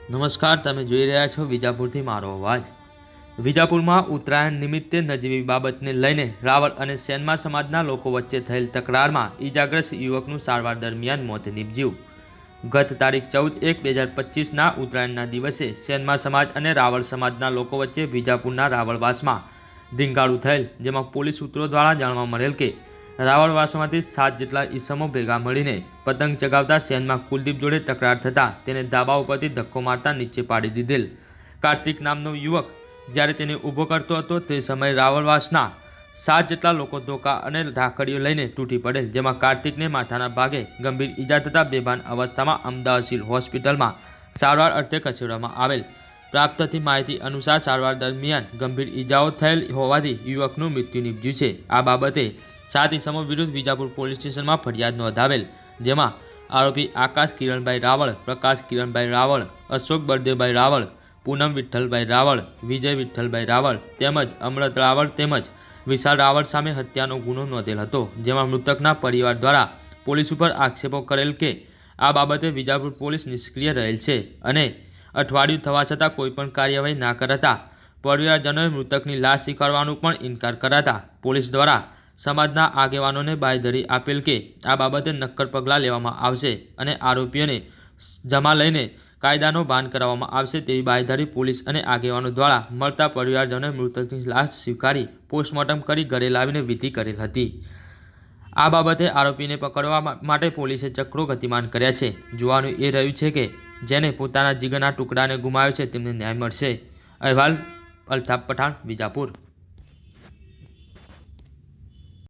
નમસ્કાર, તમે જોઈ રહ્યા છો વિજાપુરથી મારો અવાજ। વિજાપુરમાં ઉત્તરાયણ નિમિત્તે નજીવી બાબતને લઈને રાવળ અને સેનમા સમાજના લોકો વચ્ચે થયેલ તકરારમાં ઈજાગ્રસ્ત યુવકનું સારવાર દરમિયાન મોત નીપજ્યું। ગત તારીખ 14/1/2025ના ઉત્તરાયણના દિવસે સેનમા સમાજ અને રાવળ સમાજના લોકો વચ્ચે વિજાપુરના રાવળવાસમાં ધીંગાણું થયેલ, જેમાં પોલીસ સૂત્રો દ્વારા જાણવા મળેલ કે રાવળવાસમાંથી 7 જેટલા ઈસમો ભેગા મળીને પતંગ ચગાવતા સેનમાં કુલદીપ જોડે તકરાર થતાં તેને ધાબા ઉપરથી ધક્કો મારતા નીચે પાડી દીધેલ। કાર્તિક નામનો યુવક જ્યારે તેને ઊભો કરતો હતો તે સમયે રાવળવાસના 7 જેટલા લોકો ધોકા અને ધાકડીઓ લઈને તૂટી પડેલ, જેમાં કાર્તિકને માથાના ભાગે ગંભીર ઈજા થતાં બેભાન અવસ્થામાં અમદાવાદ સિવિલ હોસ્પિટલમાં સારવાર અર્થે ખસેડવામાં આવેલ। પ્રાપ્ત થતી માહિતી અનુસાર સારવાર દરમિયાન ગંભીર ઈજાઓ થયેલ હોવાથી યુવકનું મૃત્યુ નીપજ્યું છે। આ બાબતે 7 ઈસમો વિરુદ્ધ વિજાપુર પોલીસ સ્ટેશનમાં ફરિયાદ નોંધાવેલ, જેમાં આરોપી આકાશ કિરણભાઈ રાવળ, પ્રકાશ કિરણભાઈ રાવળ, અશોક બળદેવભાઈ રાવળ, પૂનમ વિઠ્ઠલભાઈ રાવળ, વિજય વિઠ્ઠલભાઈ રાવળ તેમજ અમૃત રાવળ તેમજ વિશાલ રાવળ સામે હત્યાનો ગુનો નોંધેલ હતો, જેમાં મૃતકના પરિવાર દ્વારા પોલીસ ઉપર આક્ષેપો કરેલ કે આ બાબતે વિજાપુર પોલીસ નિષ્ક્રિય રહેલ છે અને અઠવાડિયું થવા છતાં કોઈપણ કાર્યવાહી ના કરાતા પરિવારજનોએ મૃતકની લાશ સ્વીકારવાનું પણ ઇનકાર કરાતા પોલીસ દ્વારા સમાજના આગેવાનોને બાંયધરી આપેલ કે આ બાબતે નક્કર પગલાં લેવામાં આવશે અને આરોપીઓને જમા લઈને કાયદાનો ભાન કરાવવામાં આવશે તેવી બાંયધરી પોલીસ અને આગેવાનો દ્વારા મળતા પરિવારજનોએ મૃતકની લાશ સ્વીકારી પોસ્ટમોર્ટમ કરી ઘરે લાવીને વિધિ કરેલ હતી। આ બાબતે આરોપીને પકડવા માટે પોલીસે ચક્રો ગતિમાન કર્યા છે। જોવાનું એ રહ્યું છે કે જેને પોતાના જીગરના ટુકડાને ગુમાવ્યો છે તેમને ન્યાય મળશે। અહેવાલ અલ્તાફ પઠાણ, વિજાપુર।